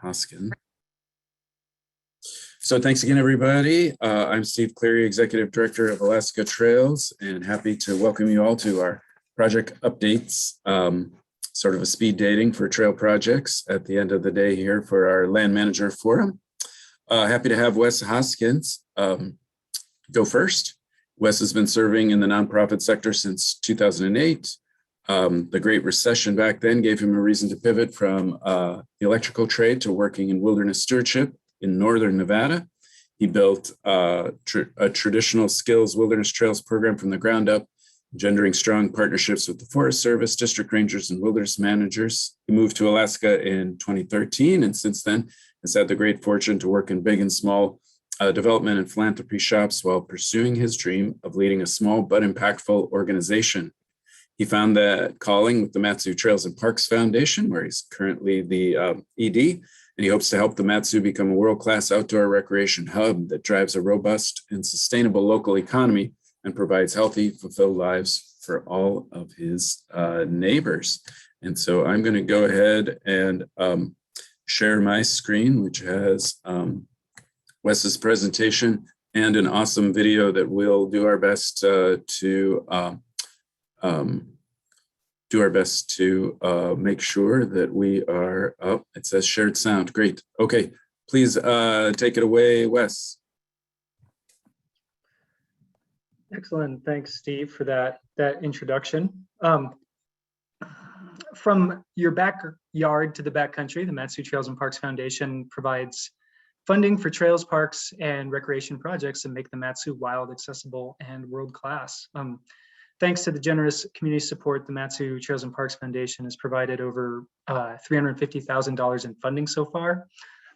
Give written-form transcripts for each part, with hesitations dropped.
Hoskin. So thanks again, everybody. I'm Steve Cleary, Executive Director of Alaska Trails, and happy to welcome you all to our project updates, sort of a speed dating for trail projects at the end of the day here for our Land Manager Forum. Happy to have Wes Hoskins go first. Wes has been serving in the nonprofit sector since 2008. The Great Recession back then gave him a reason to pivot from the electrical trade to working in wilderness stewardship in northern Nevada. He built a traditional skills wilderness trails program from the ground up, engendering strong partnerships with the Forest Service, district rangers, and wilderness managers. He moved to Alaska in 2013, and since then has had the great fortune to work in big and small development and philanthropy shops while pursuing his dream of leading a small but impactful organization. He found that calling with the Mat-Su Trails and Parks Foundation, where he's currently the ED, and he hopes to help the Mat-Su become a world-class outdoor recreation hub that drives a robust and sustainable local economy and provides healthy, fulfilled lives for all of his neighbors. And so I'm going to go ahead and share my screen, which has Wes's presentation and an awesome video that we'll do our best to make sure that we are up. It says shared sound. Great. Okay, please take it away, Wes. Excellent. Thanks, Steve, for that introduction. From your backyard to the backcountry, the Mat-Su Trails and Parks Foundation provides funding for trails, parks, and recreation projects that make the Mat-Su wild, accessible, and world-class. Thanks to the generous community support, the Mat-Su Trails and Parks Foundation has provided over $350,000 in funding so far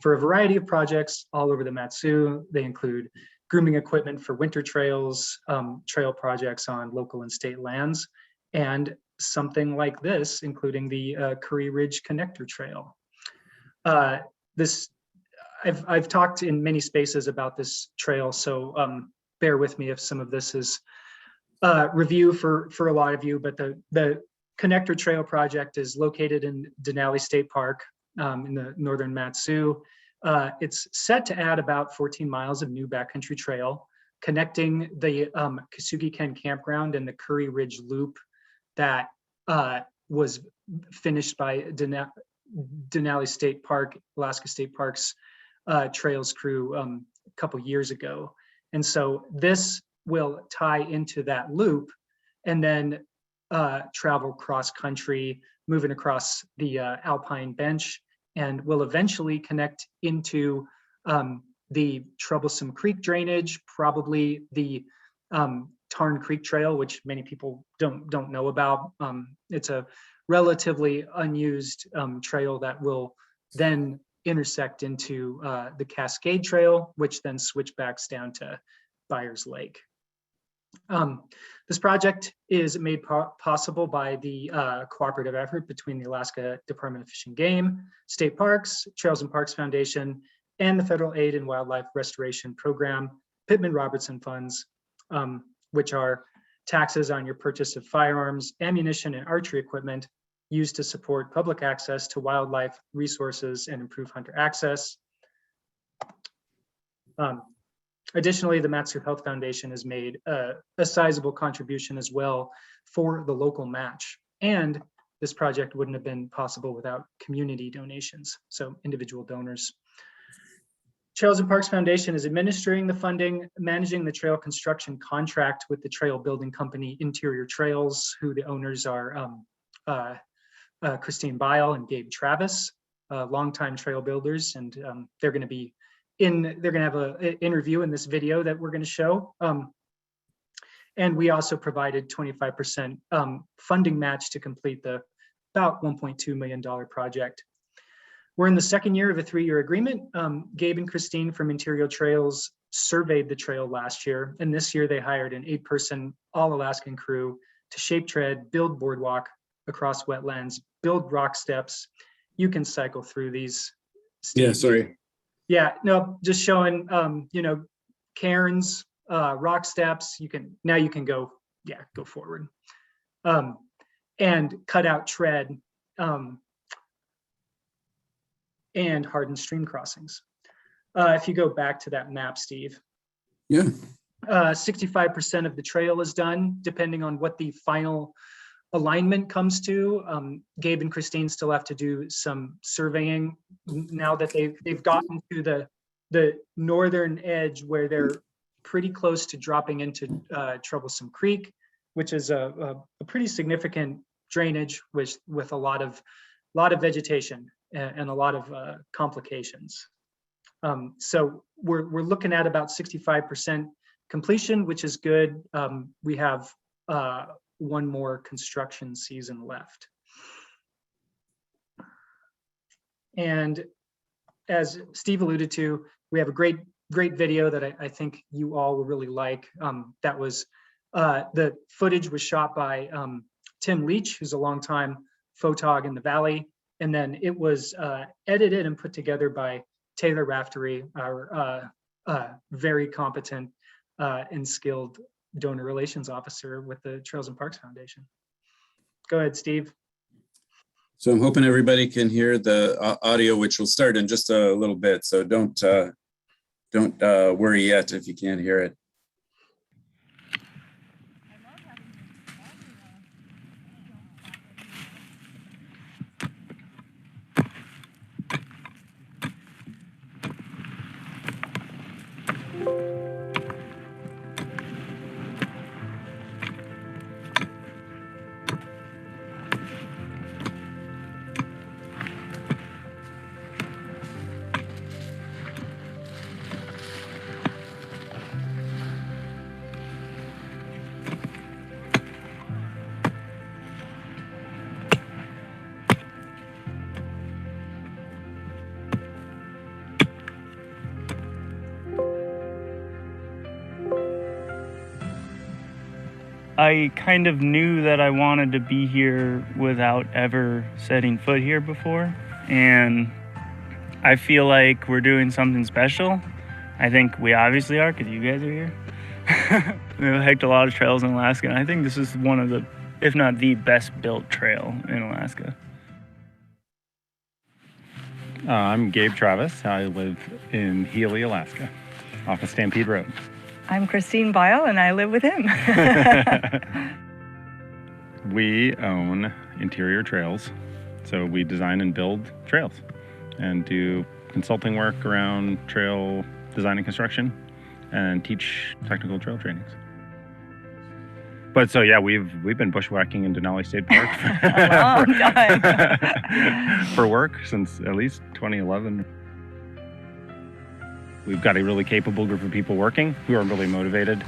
for a variety of projects all over the Mat-Su. They include grooming equipment for winter trails, trail projects on local and state lands, and something like this, including the Curry Ridge Connector Trail. I've talked in many spaces about this trail, so bear with me if some of this is review for a lot of you, but the Connector Trail project is located in Denali State Park in the northern Mat-Su. It's set to add about 14 miles of new backcountry trail, connecting the Kasugi-Ken campground and the Curry Ridge Loop that was finished by Denali State Park, Alaska State Parks Trails crew a couple years ago. And so this will tie into that loop and then travel cross country, moving across the Alpine Bench, and will eventually connect into the Troublesome Creek drainage, probably the Tarn Creek Trail, which many people don't know about. It's a relatively unused trail that will then intersect into the Cascade Trail, which then switchbacks down to Byers Lake. This project is made possible by the cooperative effort between the Alaska Department of Fish and Game, State Parks, Trails and Parks Foundation, and the Federal Aid and Wildlife Restoration Program, Pittman-Robertson funds, which are taxes on your purchase of firearms, ammunition, and archery equipment used to support public access to wildlife resources and improve hunter access. Additionally, the Mat-Su Health Foundation has made a sizable contribution as well for the local match. And this project wouldn't have been possible without community donations, so individual donors. Trails and Parks Foundation is administering the funding, managing the trail construction contract with the trail building company Interior Trails, who the owners are Christine Bile and Gabe Travis, longtime trail builders, and they're going to have an interview in this video that we're going to show. And we also provided 25% funding match to complete the about $1.2 million project. We're in the second year of a 3-year agreement. Gabe and Christine from Interior Trails surveyed the trail last year, and this year they hired an 8-person all-Alaskan crew to shape tread, build boardwalk across wetlands, build rock steps. You can cycle through these. Yeah, sorry. Yeah, no, just showing, cairns, rock steps. You can go forward. And cut out tread. and hardened stream crossings. If you go back to that map, Steve. Yeah. 65% of the trail is done, depending on what the final alignment comes to. Gabe and Christine still have to do some surveying now that they've gotten to the northern edge where they're pretty close to dropping into Troublesome Creek, which is a pretty significant drainage with a lot of vegetation and a lot of complications. So we're looking at about 65% completion, which is good. We have one more construction season left. And as Steve alluded to, we have a great video that I think you all will really like. That was the footage was shot by Tim Leach, who's a longtime photog in the Valley. And then it was edited and put together by Taylor Raftery, our very competent and skilled donor relations officer with the Trails and Parks Foundation. Go ahead, Steve. So I'm hoping everybody can hear the audio, which will start in just a little bit. So don't worry yet if you can't hear it. I kind of knew that I wanted to be here without ever setting foot here before, and I feel like we're doing something special. I think we obviously are, because you guys are here. We've hiked a lot of trails in Alaska, and I think this is one of the, if not the best built trail in Alaska. I'm Gabe Travis. I live in Healy, Alaska, off of Stampede Road. I'm Christine Bile, and I live with him. We own Interior Trails, so we design and build trails and do consulting work around trail design and construction and teach technical trail trainings. But so yeah, we've been bushwhacking in Denali State Park for A long time. for work since at least 2011. We've got a really capable group of people working who are really motivated.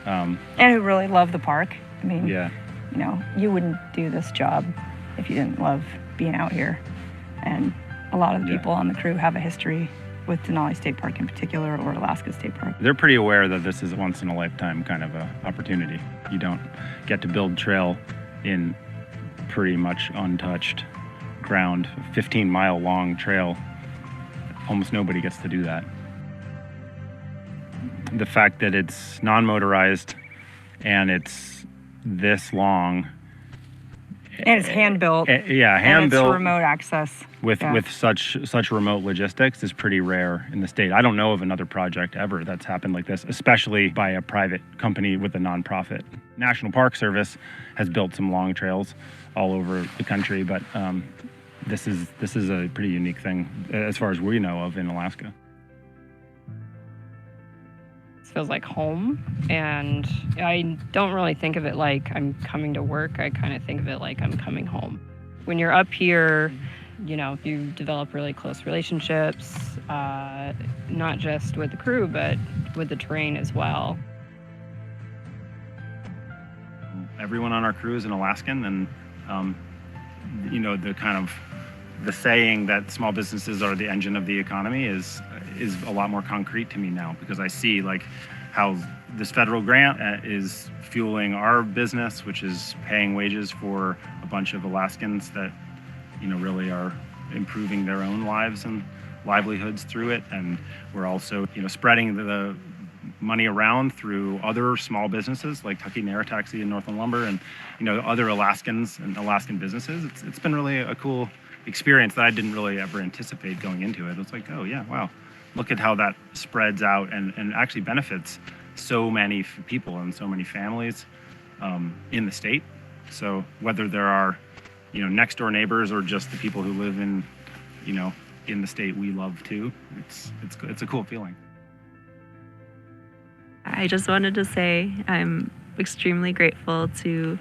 And who really love the park. I mean, Yeah. you know, you wouldn't do this job if you didn't love being out here. And a lot of the Yeah. people on the crew have a history with Denali State Park in particular, or Alaska State Park. They're pretty aware that this is a once in a lifetime kind of a opportunity. You don't get to build trail in pretty much untouched ground, 15-mile long trail. Almost nobody gets to do that. The fact that it's non-motorized and it's this long. And it's hand-built. Yeah, And hand-built. it's remote access. With Yeah. with such remote logistics is pretty rare in the state. I don't know of another project ever that's happened like this, especially by a private company with a nonprofit. National Park Service has built some long trails all over the country, but this is a pretty unique thing as far as we know of in Alaska. This feels like home, and I don't really think of it like I'm coming to work. I kind of think of it like I'm coming home. When you're up here, you know, you develop really close relationships, not just with the crew, but with the terrain as well. Everyone on our crew is an Alaskan, and you know, the saying that small businesses are the engine of the economy is a lot more concrete to me now, because I see like how this federal grant is fueling our business, which is paying wages for a bunch of Alaskans that, you know, really are improving their own lives and livelihoods through it. And we're also, you know, spreading the money around through other small businesses like Tucky Narra Taxi and Northland Lumber, and, you know, other Alaskans and Alaskan businesses. It's been really a cool experience that I didn't really ever anticipate going into it. It's like, oh yeah, wow, look at how that spreads out and actually benefits so many people and so many families in the state. So whether there are, next door neighbors or just the people who live in, in the state we love too, it's a cool feeling. I just wanted to say I'm extremely grateful to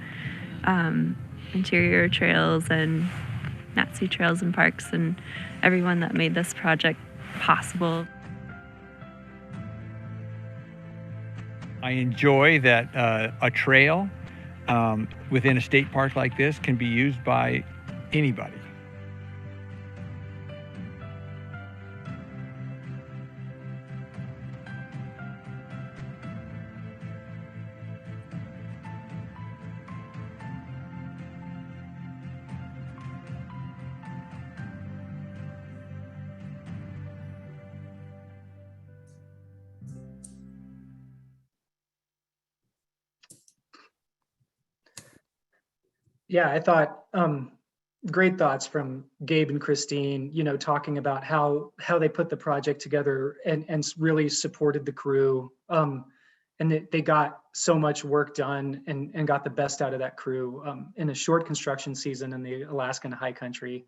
Interior Trails and Nazi Trails and Parks and everyone that made this project possible. I enjoy that a trail within a state park like this can be used by anybody. Yeah, I thought great thoughts from Gabe and Christine, talking about how they put the project together and really supported the crew. And they got so much work done and got the best out of that crew in a short construction season in the Alaskan high country.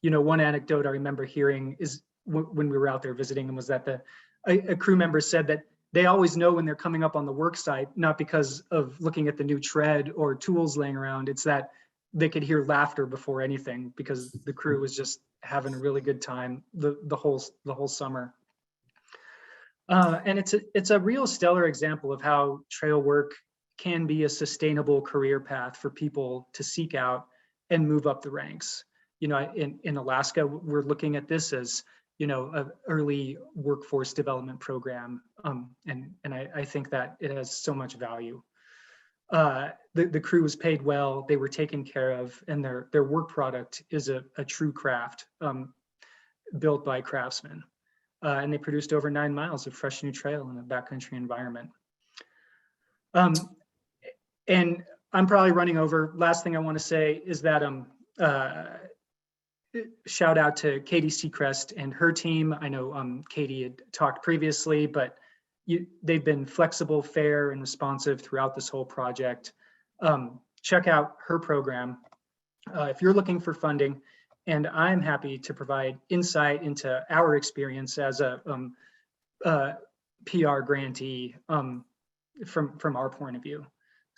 One anecdote I remember hearing is when we were out there visiting them was that a crew member said that they always know when they're coming up on the work site, not because of looking at the new tread or tools laying around. It's that they could hear laughter before anything because the crew was just having a really good time the whole summer. And it's a real stellar example of how trail work can be a sustainable career path for people to seek out and move up the ranks. In Alaska, we're looking at this as an early workforce development program, and I think that it has so much value. The crew was paid well, they were taken care of, and their work product is a true craft built by craftsmen. And they produced over 9 miles of fresh new trail in a backcountry environment. And I'm probably running over. Last thing I want to say is that shout out to Katie Seacrest and her team. I know Katie had talked previously, but they've been flexible, fair, and responsive throughout this whole project. Check out her program if you're looking for funding, and I'm happy to provide insight into our experience as a PR grantee from our point of view.